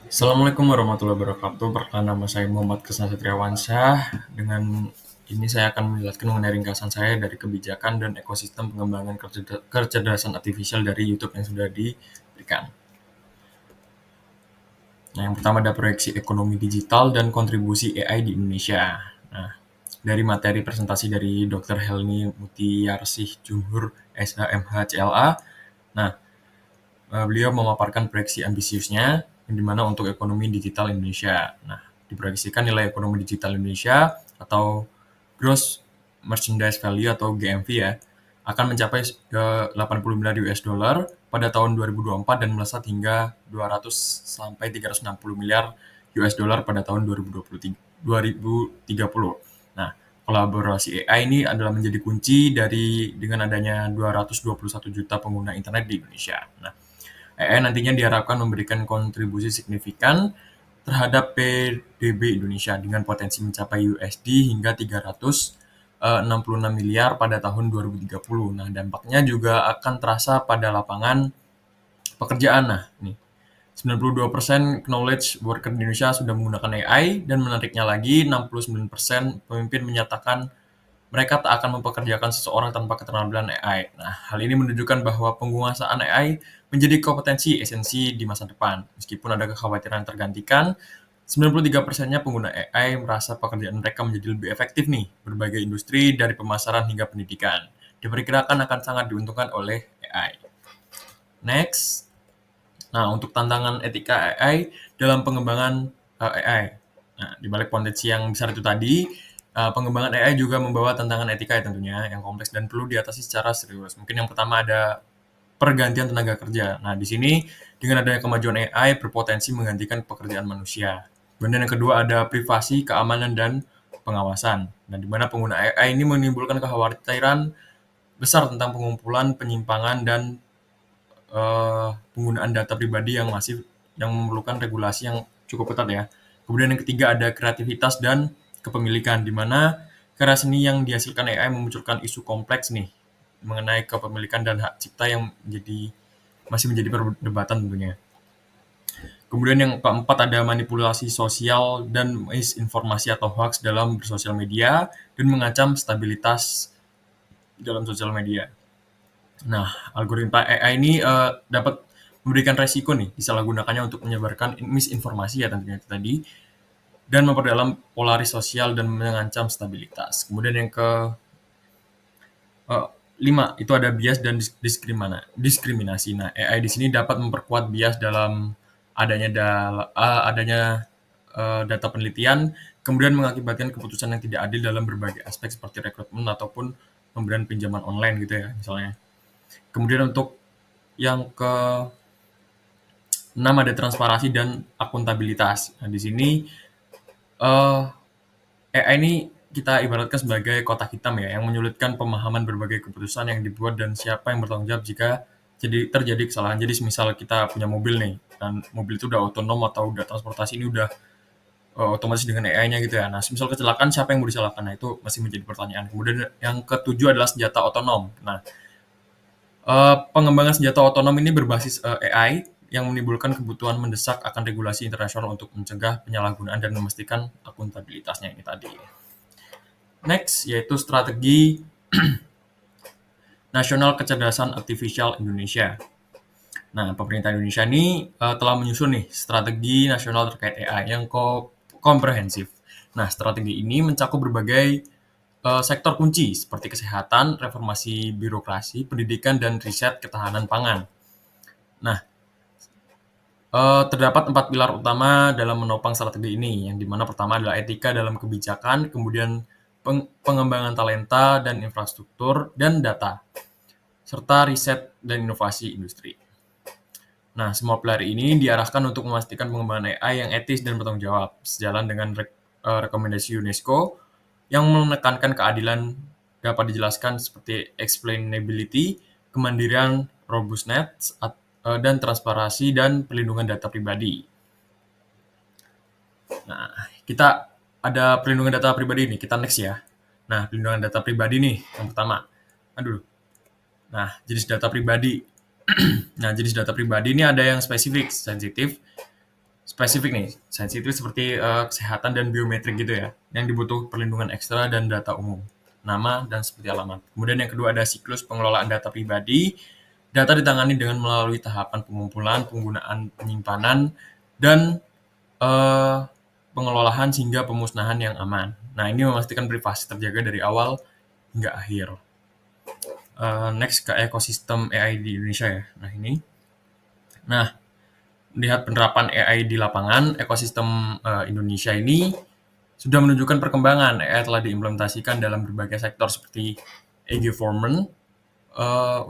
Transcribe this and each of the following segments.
Assalamualaikum warahmatullahi wabarakatuh. Perkenalkan nama saya Muhammad Krisna Satriawansyah. Dengan ini saya akan menjelaskan mengenai ringkasan saya dari kebijakan dan ekosistem pengembangan kecerdasan artifisial dari YouTube yang sudah diberikan. Nah, yang pertama ada proyeksi ekonomi digital dan kontribusi AI di Indonesia. Nah, dari materi presentasi dari Dr. Helmi Mutiarsih Jumhur SHMH CLA. Nah, beliau memaparkan proyeksi ambisiusnya, yang dimana untuk ekonomi digital Indonesia. Nah, diproyeksikan nilai ekonomi digital Indonesia atau Gross Merchandise Value atau GMV ya, akan mencapai 80 miliar US dollar pada tahun 2024 dan melesat hingga 200 sampai 360 miliar US dollar pada tahun 2030. Nah, kolaborasi AI ini adalah menjadi kunci dengan adanya 221 juta pengguna internet di Indonesia. Nah, AI nantinya diharapkan memberikan kontribusi signifikan terhadap PDB Indonesia dengan potensi mencapai USD hingga 366 miliar pada tahun 2030. Nah, dampaknya juga akan terasa pada lapangan pekerjaan. Nah, nih 92% knowledge worker di Indonesia sudah menggunakan AI dan menariknya lagi 69% pemimpin menyatakan mereka tak akan mempekerjakan seseorang tanpa keterampilan AI. Nah, hal ini menunjukkan bahwa penguasaan AI menjadi kompetensi esensi di masa depan. Meskipun ada kekhawatiran tergantikan, 93%-nya pengguna AI merasa pekerjaan mereka menjadi lebih efektif nih, berbagai industri dari pemasaran hingga pendidikan. Diperkirakan akan sangat diuntungkan oleh AI. Next. Nah, untuk tantangan etika AI dalam pengembangan AI. Nah, di balik potensi yang besar itu tadi, pengembangan AI juga membawa tantangan etika ya tentunya yang kompleks dan perlu diatasi secara serius. Mungkin yang pertama ada pergantian tenaga kerja. Nah, di sini dengan adanya kemajuan AI berpotensi menggantikan pekerjaan manusia. Kemudian yang kedua ada privasi, keamanan, dan pengawasan. Nah, di mana pengguna AI ini menimbulkan kekhawatiran besar tentang pengumpulan, penyimpangan, dan penggunaan data pribadi yang memerlukan regulasi yang cukup ketat ya. Kemudian yang ketiga ada kreativitas dan kepemilikan, di mana karya seni yang dihasilkan AI memunculkan isu kompleks nih mengenai kepemilikan dan hak cipta yang masih menjadi perdebatan tentunya. Kemudian yang keempat ada manipulasi sosial dan misinformasi atau hoax dalam bersosial media dan mengancam stabilitas dalam sosial media. Nah, algoritma AI ini dapat memberikan resiko nih disalahgunakannya untuk menyebarkan misinformasi ya tentunya itu tadi dan memperdalam polarisasi sosial dan mengancam stabilitas. Kemudian yang ke 5 itu ada bias dan diskriminasi. Nah, AI di sini dapat memperkuat bias dalam adanya data penelitian, kemudian mengakibatkan keputusan yang tidak adil dalam berbagai aspek seperti rekrutmen ataupun pemberian pinjaman online gitu ya misalnya. Kemudian untuk yang ke-6 ada transparansi dan akuntabilitas. Nah, di sini AI ini kita ibaratkan sebagai kotak hitam ya, yang menyulitkan pemahaman berbagai keputusan yang dibuat dan siapa yang bertanggung jawab jika terjadi kesalahan. Jadi misal kita punya mobil nih, dan mobil itu udah otonom atau udah transportasi ini udah otomatis dengan AI-nya gitu ya. Nah, misal kecelakaan siapa yang mau disalahkan? Nah, itu masih menjadi pertanyaan. Kemudian yang ketujuh adalah senjata otonom. Nah, pengembangan senjata otonom ini berbasis AI yang menimbulkan kebutuhan mendesak akan regulasi internasional untuk mencegah penyalahgunaan dan memastikan akuntabilitasnya ini tadi. Next, yaitu strategi Nasional Kecerdasan Artifisial Indonesia. Nah, pemerintah Indonesia ini telah menyusun nih strategi nasional terkait AI yang komprehensif. Nah, strategi ini mencakup berbagai sektor kunci seperti kesehatan, reformasi birokrasi, pendidikan, dan riset ketahanan pangan. Nah, terdapat 4 pilar utama dalam menopang strategi ini, yang dimana pertama adalah etika dalam kebijakan, kemudian pengembangan talenta dan infrastruktur, dan data, serta riset dan inovasi industri. Nah, semua pilar ini diarahkan untuk memastikan pengembangan AI yang etis dan bertanggung jawab, sejalan dengan rekomendasi UNESCO yang menekankan keadilan dapat dijelaskan seperti explainability, kemandirian, robustness, dan transparansi dan perlindungan data pribadi. Nah, kita ada perlindungan data pribadi nih, kita next ya. Nah, perlindungan data pribadi nih, yang pertama. Aduh. Nah, jenis data pribadi. Nah, jenis data pribadi ini ada yang spesifik, sensitif, spesifik nih, sensitif seperti kesehatan dan biometrik gitu ya, yang dibutuh perlindungan ekstra dan data umum, nama dan seperti alamat. Kemudian yang kedua ada siklus pengelolaan data pribadi. Data ditangani dengan melalui tahapan pengumpulan, penggunaan, penyimpanan, dan eh, pengelolaan hingga pemusnahan yang aman. Nah, ini memastikan privasi terjaga dari awal hingga akhir. Next ke ekosistem AI di Indonesia ya. Nah, melihat penerapan AI di lapangan, ekosistem Indonesia ini sudah menunjukkan perkembangan. AI telah diimplementasikan dalam berbagai sektor seperti e-government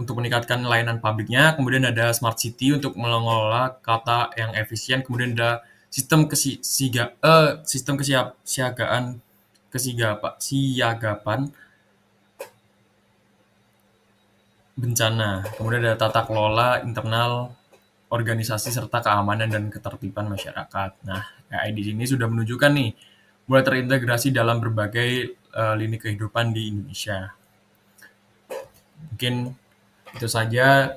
untuk meningkatkan layanan publiknya, kemudian ada smart city untuk mengelola kota yang efisien, kemudian ada sistem kesiapsiagaan kesiagapan bencana, kemudian ada tata kelola internal organisasi serta keamanan dan ketertiban masyarakat. Nah, AI di sini sudah menunjukkan nih mulai terintegrasi dalam berbagai lini kehidupan di Indonesia. Mungkin itu saja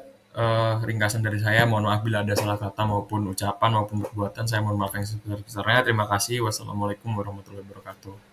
ringkasan dari saya. Mohon maaf bila ada salah kata maupun ucapan maupun perbuatan. Saya mohon maaf yang sebesar-besarnya. Terima kasih. Wassalamualaikum warahmatullahi wabarakatuh.